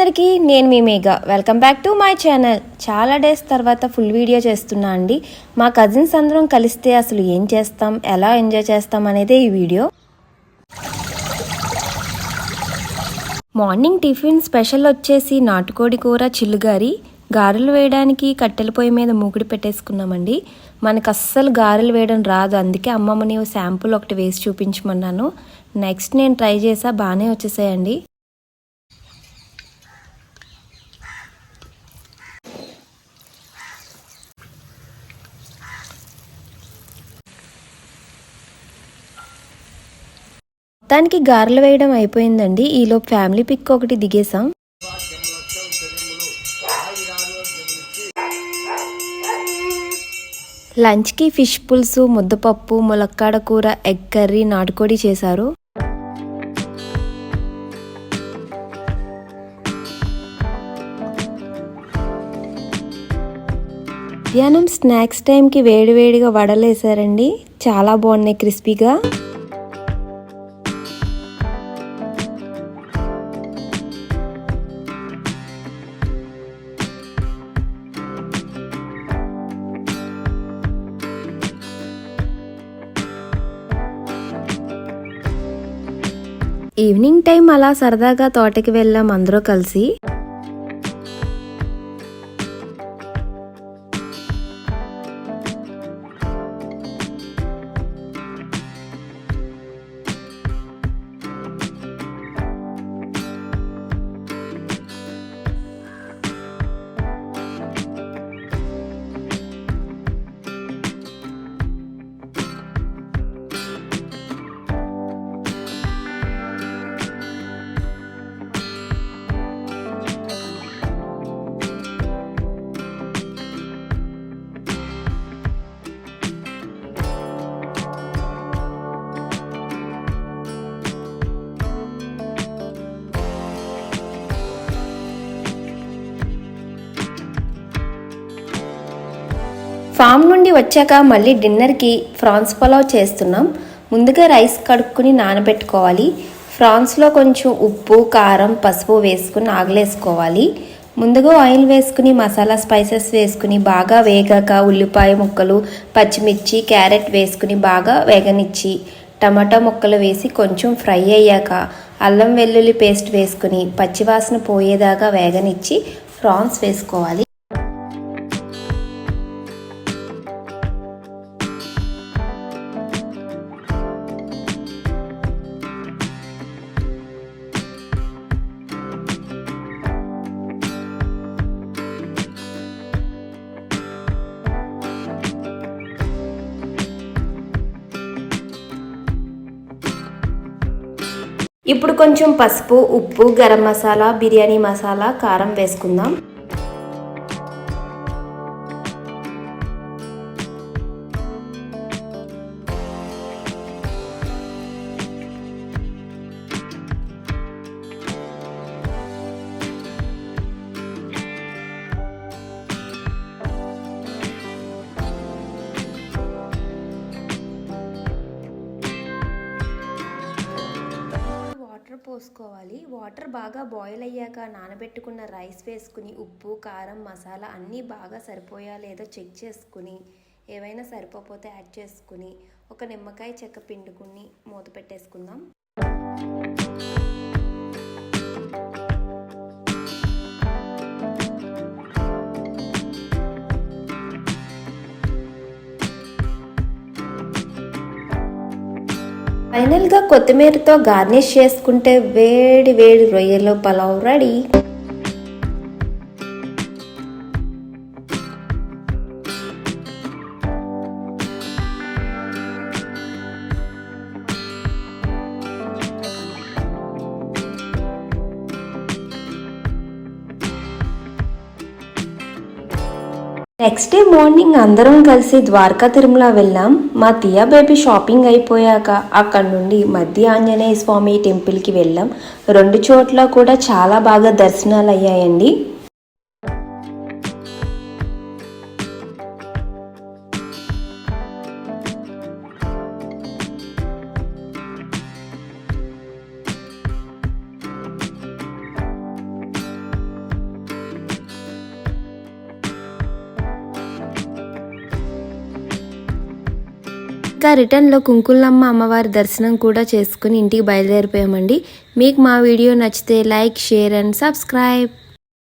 అందరికీ నేను మీ Megha welcome back to my channel. చాలా డేస్ తర్వాత ఫుల్ వీడియో చేస్తున్నా అండి. మా కజిన్స్ అందరం కలిస్తే అసలు ఏం చేస్తాం, ఎలా ఎంజాయ్ చేస్తాం అనేదే ఈ వీడియో. మార్నింగ్ టిఫిన్ స్పెషల్ వచ్చేసి నాటుకోడి కూర, చిల్లుగారి. గారెలు వేయడానికి కట్టెల పొయ్యి మీద మూకుడి పెట్టేసుకున్నామండి. మనకు అస్సలు గారెలు వేయడం రాదు, అందుకే అమ్మమ్మని శాంపుల్ ఒకటి వేసి చూపించమన్నాను. నెక్స్ట్ నేను ట్రై చేసా, బాగానే వచ్చేసాయండి. మొత్తానికి గారెలు వేయడం అయిపోయిందండి. ఈలోపు ఫ్యామిలీ పిక్ ఒకటి దిగేసాం. లంచ్కి ఫిష్ పులుసు, ముద్దపప్పు, ములక్కాడ కూర, ఎగ్ కర్రీ, నాటుకోడి చేశారు. మధ్యాహ్నం స్నాక్స్ టైంకి వేడివేడిగా వడలు వేసారండి. చాలా బాగున్నాయి, క్రిస్పీగా. ఈవినింగ్ టైం అలా సరదాగా తోటకి వెళ్ళాం అందరూ కలిసి. ఫామ్ నుండి వచ్చాక మళ్ళీ డిన్నర్కి ఫ్రాన్స్ పులావ్ చేస్తున్నాం. ముందుగా రైస్ కడుక్కుని నానబెట్టుకోవాలి. ఫ్రాన్స్లో కొంచెం ఉప్పు, కారం, పసుపు వేసుకుని ఆగలేసుకోవాలి. ముందుగా ఆయిల్ వేసుకుని మసాలా స్పైసెస్ వేసుకుని బాగా వేగాక ఉల్లిపాయ ముక్కలు, పచ్చిమిర్చి, క్యారెట్ వేసుకుని బాగా వేగనిచ్చి టమాటా ముక్కలు వేసి కొంచెం ఫ్రై అయ్యాక అల్లం వెల్లుల్లి పేస్ట్ వేసుకుని పచ్చివాసన పోయేదాకా వేగనిచ్చి ఫ్రాన్స్ వేసుకోవాలి. ఇప్పుడు కొంచెం పసుపు, ఉప్పు, గరం మసాలా, బిర్యానీ మసాలా, కారం వేసుకుందాం. పోసుకోవాలి. వాటర్ బాగా బాయిల్ అయ్యాక నానబెట్టుకున్న రైస్ వేసుకుని ఉప్పు, కారం, మసాలా అన్నీ బాగా సరిపోయా లేదో చెక్ చేసుకుని ఏవైనా సరిపోతే యాడ్ చేసుకుని ఒక నిమ్మకాయ చెక్క పిండుకుని మూత పెట్టేసుకుందాం. ఫైనల్గా కొత్తిమీరతో గార్నిష్ చేసుకుంటే వేడి వేడి రొయ్యల pulao ready. Next day morning అందరం కలిసి ద్వారకా తిరుమల వెళ్ళాం. మా తియా బేబీ షాపింగ్ అయిపోయాక అక్కడ నుండి మధ్య ఆంజనేయ స్వామి టెంపుల్కి వెళ్ళాం. 2 చోట్ల కూడా చాలా బాగా దర్శనాలు అయ్యాయండి. ఇంకా రిటర్న్లో కుంకులమ్మ అమ్మవారి దర్శనం కూడా చేసుకుని ఇంటికి బయలుదేరిపోయామండి. మీకు మా వీడియో నచ్చితే లైక్, షేర్ అండ్ సబ్స్క్రైబ్.